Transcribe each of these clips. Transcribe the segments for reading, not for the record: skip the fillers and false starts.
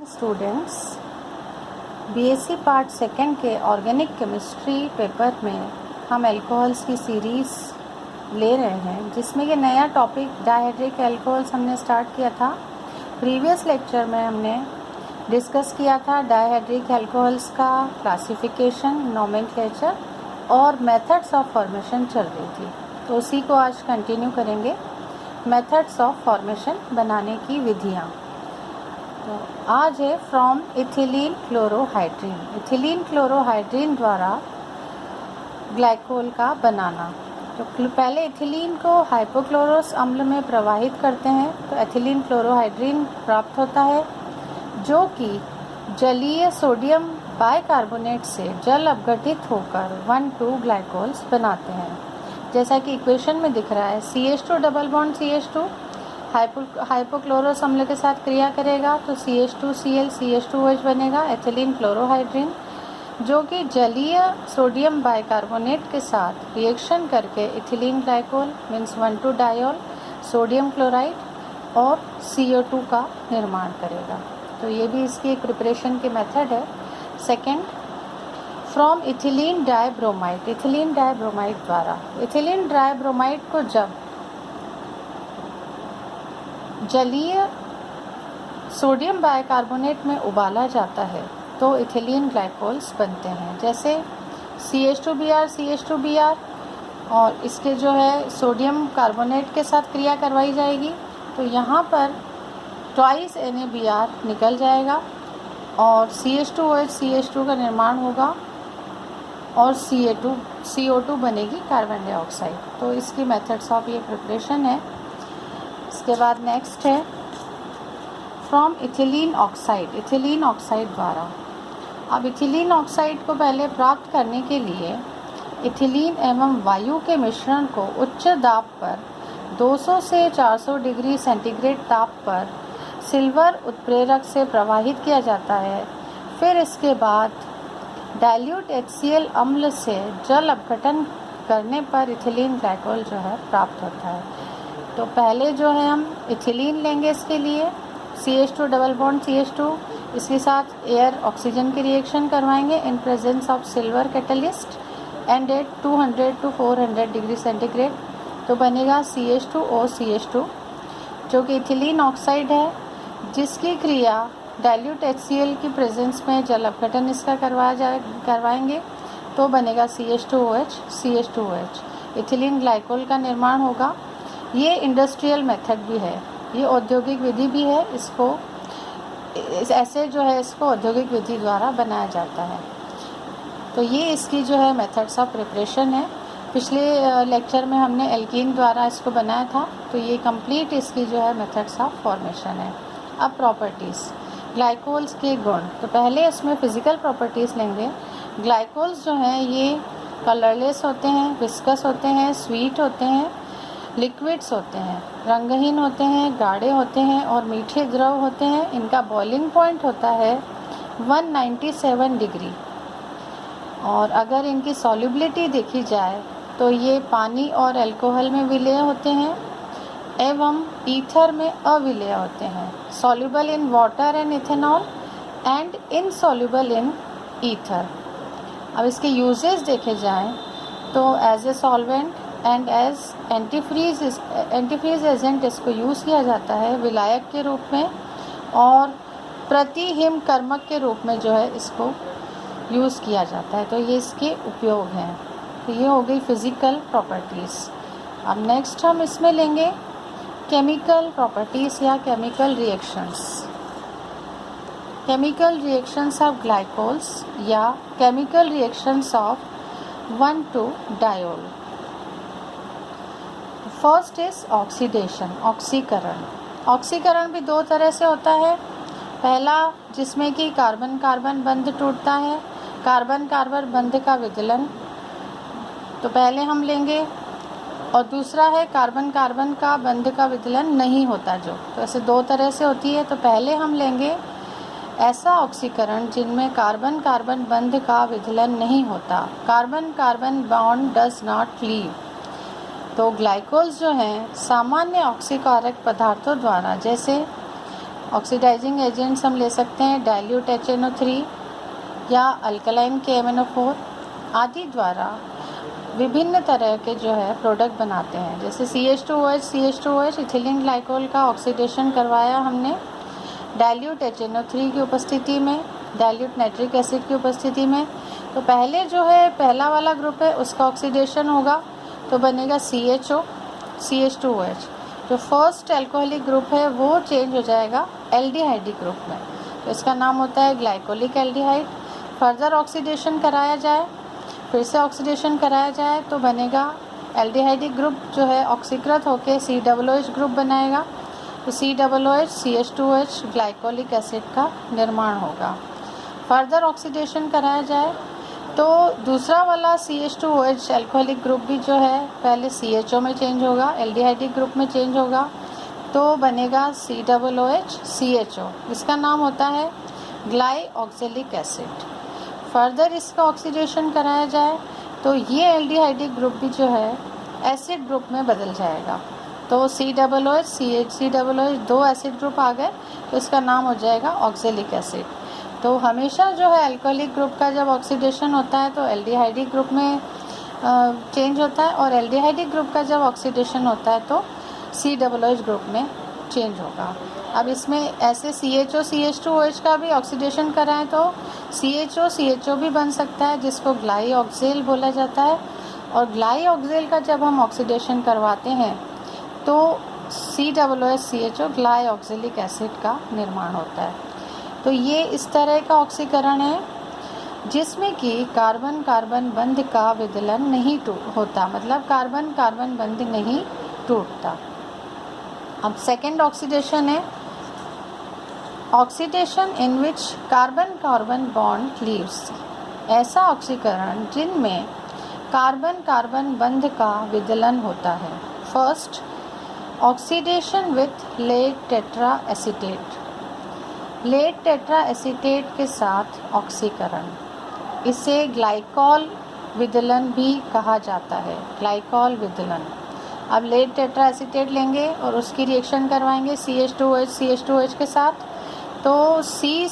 Students, BSc part second के organic chemistry paper में हम अल्कोहल्स की सीरीज़ ले रहे हैं, जिसमें ये नया टॉपिक डायहाइड्रिक अल्कोहल्स हमने स्टार्ट किया था। प्रीवियस लेक्चर में हमने डिस्कस किया था डायहाइड्रिक अल्कोहल्स का क्लासिफिकेशन, नोमेनक्लेचर और मेथड्स ऑफ फॉर्मेशन चल रही थी, तो उसी को आज कंटिन्यू करेंगे। मेथड्स ऑफ फॉर्मेशन बनाने की विधियाँ। तो आज है फ्रॉम इथिलीन क्लोरोहाइड्रीन। इथिलीन क्लोरोहाइड्रीन द्वारा ग्लाइकोल का बनाना। तो पहले इथिलीन को हाइपोक्लोरस अम्ल में प्रवाहित करते हैं तो एथिलीन क्लोरोहाइड्रीन प्राप्त होता है, जो कि जलीय सोडियम बाइकार्बोनेट से जल अपघटित होकर 1,2 ग्लाइकोल्स बनाते हैं। जैसा कि इक्वेशन में दिख रहा है, CH2 double bond CH2 hypochlorous अम्ल के साथ क्रिया करेगा तो CH2Cl CH2OH बनेगा एथिलीन क्लोरोहाइड्रीन, जो कि जलीय सोडियम बाइकार्बोनेट के साथ रिएक्शन करके ethylene glycol means 1,2 diol sodium chloride और CO2 का निर्माण करेगा। तो ये भी इसकी एक प्रिपरेशन की मेथड है। Second, from ethylene dibromide. Ethylene dibromide द्वारा इथिलीन डाइब्रोमाइड को जब जलीय सोडियम बाइकार्बोनेट में उबाला जाता है तो इथिलीन ग्लाइकोल्स बनते हैं, जैसे CH2Br और इसके जो है सोडियम कार्बोनेट के साथ क्रिया करवाई जाएगी तो यहाँ पर ट्वाइस NaBr निकल जाएगा और CH2OH CH2 का निर्माण होगा और CO2 बनेगी कार्बन डाइऑक्साइड। तो इसकी मेथड्स ऑफ ये प्रिपरेशन है। इसके बाद नेक्स्ट है from ethylene oxide. Ethylene oxide द्वारा, अब इथिलीन ऑक्साइड को पहले प्राप्त करने के लिए इथिलीन एवं वायु के मिश्रण को उच्च दाब पर 200 से 400 डिग्री सेंटीग्रेड ताप पर सिल्वर उत्प्रेरक से प्रवाहित किया जाता है। फिर इसके बाद डाइल्यूट HCl अम्ल से जल अपघटन करने पर इथिलीन ग्लाइकोल जो है प्राप्त होता है। तो पहले जो है हम इथिलीन लेंगे, इसके लिए CH2 डबल बॉन्ड CH2, इसके साथ एयर ऑक्सीजन की रिएक्शन करवाएंगे in presence of silver catalyst and at 200 to 400 degree centigrade. तो बनेगा CH2O CH2, जो कि इथिलीन ऑक्साइड है, जिसकी क्रिया डाइल्यूट HCl की प्रेजेंस में जल अपघटन इसका करवाएंगे तो बनेगा CH2OH CH2OH। इथिलीन ग्लाइकोल का निर्माण होगा। ये इंडस्ट्रियल मेथड भी है, ये औद्योगिक विधि भी है। इसको ऐसे जो है इसको औद्योगिक विधि द्वारा बनाया जाता है। तो ये इसकी जो है मेथड्स ऑफ प्रिपरेशन है। पिछले लेक्चर में हमने एल्कीन द्वारा इसको बनाया था, तो ये कंप्लीट इसकी जो है मेथड्स ऑफ फॉर्मेशन है। अब प्रॉपर्टीज़, ग्लाइकोल्स के गुण। तो पहले इसमें फिज़िकल प्रॉपर्टीज़ लेंगे। ग्लाइकोल्स जो हैं ये कलरलेस होते हैं, विस्कस होते हैं, स्वीट होते हैं, लिक्विड्स होते हैं, रंगहीन होते हैं, गाढ़े होते हैं और मीठे द्रव होते हैं। इनका बॉइलिंग पॉइंट होता है 197 डिग्री। और अगर इनकी सॉल्युबिलिटी देखी जाए तो ये पानी और अल्कोहल में विलेय होते हैं एवं ईथर में अविलेय होते हैं। Soluble in water and ethanol and insoluble in ether. अब इसके यूजेस देखे जाएं तो as a solvent and as antifreeze agent इसको यूज़ किया जाता है, विलायक के रूप में, और प्रतिहिम कर्मक के रूप में जो है इसको यूज़ किया जाता है। तो ये इसके उपयोग हैं। तो ये हो गई फिज़िकल प्रॉपर्टीज़। अब नेक्स्ट हम इसमें लेंगे केमिकल प्रॉपर्टीज़ या chemical reactions. Chemical reactions of glycols या chemical reactions of 1,2 diol. First is oxidation, ऑक्सीकरण। ऑक्सीकरण भी दो तरह से होता है। पहला जिसमें कि कार्बन कार्बन बंध टूटता है, कार्बन कार्बन बंध का विदलन, तो पहले हम लेंगे। और दूसरा है कार्बन कार्बन का बंध का विदलन नहीं होता जो। तो ऐसे दो तरह से होती है। तो पहले हम लेंगे ऐसा ऑक्सीकरण जिनमें कार्बन कार्बन बंध का विदलन नहीं होता, carbon carbon bond does not leave. तो ग्लाइकोल्स जो हैं सामान्य ऑक्सीकारक पदार्थों द्वारा, जैसे ऑक्सीडाइजिंग एजेंट्स हम ले सकते हैं डाइल्यूट HNO3 या अल्कलाइन KMNO4 आदि द्वारा विभिन्न तरह के जो है प्रोडक्ट बनाते हैं। जैसे CH2OH इथिलीन ग्लाइकोल का ऑक्सीडेशन करवाया हमने डाइल्यूट HNO3 की उपस्थिति में, डाइल्यूट नाइट्रिक एसिड की उपस्थिति में। तो पहले जो है पहला वाला ग्रुप है उसका ऑक्सीडेशन होगा तो बनेगा CHO CH2OH। जो फर्स्ट एल्कोहलिक ग्रुप है वो चेंज हो जाएगा एल्डिहाइडिक ग्रुप में, तो इसका नाम होता है ग्लाइकोलिक एल्डिहाइड। फर्दर ऑक्सीडेशन कराया जाए, फिर से ऑक्सीडेशन कराया जाए तो बनेगा एल्डिहाइडिक ग्रुप जो है ऑक्सीकृत होकर COOH ग्रुप बनाएगा, तो COOH CH2OH ग्लाइकोलिक एसिड का निर्माण होगा। फर्दर ऑक्सीडेशन कराया जाए तो दूसरा वाला CH2OH एल्कोहलिक ग्रुप भी जो है पहले CHO में चेंज होगा, एल्डिहाइडिक ग्रुप में चेंज होगा तो बनेगा COOH CHO, इसका नाम होता है ग्लाइऑक्सिलिक एसिड। फर्दर इसका ऑक्सीडेशन कराया जाए तो ये एल्डिहाइडिक ग्रुप भी जो है एसिड ग्रुप में बदल जाएगा, तो COOH COOH दो एसिड ग्रुप आ गए तो इसका नाम हो जाएगा ऑक्सिलिक एसिड। तो हमेशा जो है अल्कोहलिक ग्रुप का जब ऑक्सीडेशन होता है तो एल्डिहाइडिक ग्रुप में चेंज होता है, और एल्डिहाइडिक ग्रुप का जब ऑक्सीडेशन होता है तो COOH ग्रुप में चेंज होगा। अब इसमें ऐसे CHO CH2OH का भी ऑक्सीडेशन कराएं तो CHO भी बन सकता है जिसको ग्लाइऑक्सिल बोला जाता है, और ग्लाइऑक्सिल का जब हम ऑक्सीडेशन करवाते हैं तो COOH CHO ग्लाइऑक्सिलिक एसिड का निर्माण होता है। तो ये इस तरह का ऑक्सीकरण है जिसमें कि कार्बन कार्बन बंध का विदलन नहीं होता, मतलब कार्बन कार्बन बंध नहीं टूटता। अब सेकेंड ऑक्सीडेशन है oxidation in which carbon carbon bond leaves, ऐसा ऑक्सीकरण जिनमें कार्बन कार्बन बंध का विदलन होता है। First oxidation with lead tetra acetate, lead tetra acetate के साथ ऑक्सीकरण, इसे ग्लाइकॉल विदलन भी कहा जाता है, ग्लाइकॉल विदलन। अब लेड टेट्रा एसीटेट लेंगे और उसकी रिएक्शन करवाएंगे CH2OH के साथ, तो C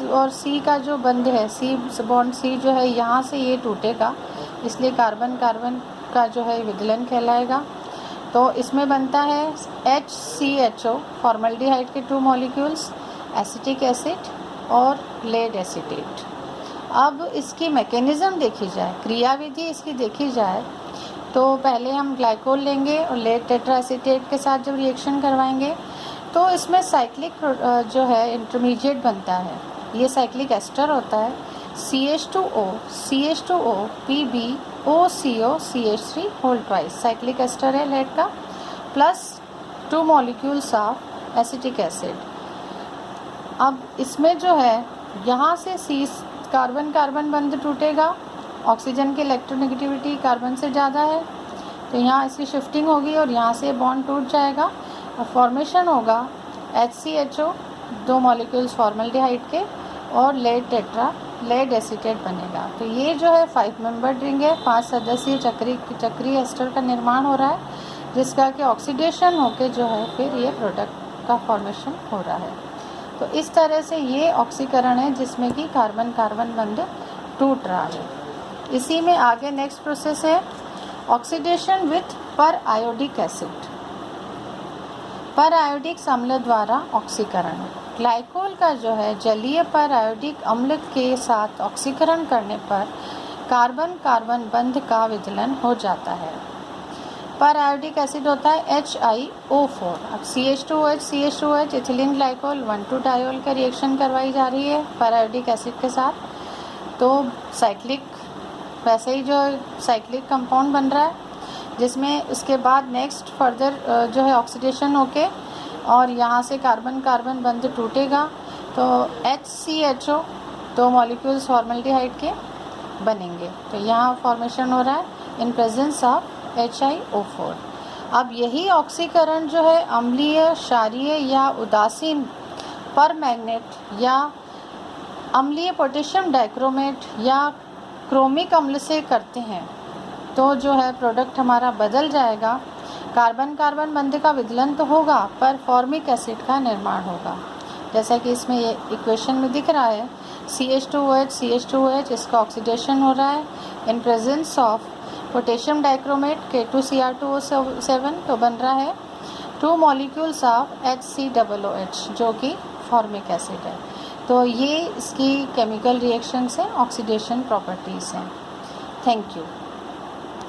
और C का जो बंध है C बॉन्ड C जो है यहाँ से ये टूटेगा, इसलिए कार्बन कार्बन का जो है विदलन कहलाएगा। तो इसमें बनता है HCHO फॉर्मल्डिहाइड के 2 मॉलिक्यूल्स, एसिटिक एसिड और लेड एसीटेट। अब इसकी मैकेनिज़्म देखी जाए, क्रियाविधि इसकी देखी जाए तो पहले हम ग्लाइकोल लेंगे और लेड टेट्रा एसीटेट के साथ जब रिएक्शन करवाएंगे तो इसमें साइक्लिक जो है इंटरमीडिएट बनता है, ये साइक्लिक एस्टर होता है CH2O PbOCO CH3 whole twice, cyclic ester है लेड का, plus 2 molecules of acetic acid. अब इसमें जो है यहाँ से C कार्बन कार्बन बंध टूटेगा, ऑक्सीजन की इलेक्ट्रोनेगेटिविटी कार्बन से ज़्यादा है तो यहाँ इसकी शिफ्टिंग होगी और यहाँ से बॉन्ड टूट जाएगा और फॉर्मेशन होगा HCHO 2 मॉलिक्यूल्स फॉर्मल्डिहाइड के और लेड एसीटेट बनेगा। तो ये जो है 5 मेंबर्ड रिंग है, 5 सदस्यीय चक्रीय एस्टर का निर्माण हो रहा है जिसका कि ऑक्सीडेशन होके जो है फिर ये प्रोडक्ट का फॉर्मेशन हो रहा है। तो इस तरह से ये ऑक्सीकरण है जिसमें कि कार्बन कार्बन बंध टूट रहा है। इसी में आगे नेक्स्ट प्रोसेस है ऑक्सीडेशन विथ पर आयोडिक एसिड, पर आयोडिक अम्ल द्वारा ऑक्सीकरण। ग्लाइकोल का जो है जलीय पर आयोडिक अम्ल के साथ ऑक्सीकरण करने पर कार्बन कार्बन बंध का विदलन हो जाता है। पर आयोडिक एसिड होता है HiO4। अब CH2OH इथिलीन ग्लाइकोल 1,2-डायोल का रिएक्शन करवाई जा रही है पर आयोडिक एसिड के साथ, तो साइक्लिक वैसे ही जो साइक्लिक कंपाउंड बन रहा है जिसमें उसके बाद नेक्स्ट फर्दर जो है ऑक्सीडेशन होके और यहाँ से कार्बन कार्बन बंध टूटेगा तो HCHO 2 मॉलिक्यूल्स फॉर्मल्डिहाइड के बनेंगे। तो यहाँ फॉर्मेशन हो रहा है इन प्रेजेंस ऑफ HiO4। अब यही ऑक्सीकरण जो है अम्लीय, क्षारीय या उदासीन पर मैग्नेट या अम्लीय पोटेशियम डाइक्रोमेट या क्रोमिक अम्ल से करते हैं तो जो है प्रोडक्ट हमारा बदल जाएगा कार्बन कार्बन बंध का विदलन तो होगा पर फॉर्मिक एसिड का निर्माण होगा। जैसा कि इसमें ये इक्वेशन में दिख रहा है, CH2OH इसका ऑक्सीडेशन हो रहा है इन presence of potassium dichromate K2Cr2O7, तो बन रहा है 2 मॉलिक्यूल्स ऑफ HCOOH जो कि फॉर्मिक एसिड है। तो ये इसकी केमिकल रिएक्शंस हैं, ऑक्सीडेशन प्रॉपर्टीज़ हैं। Thank you.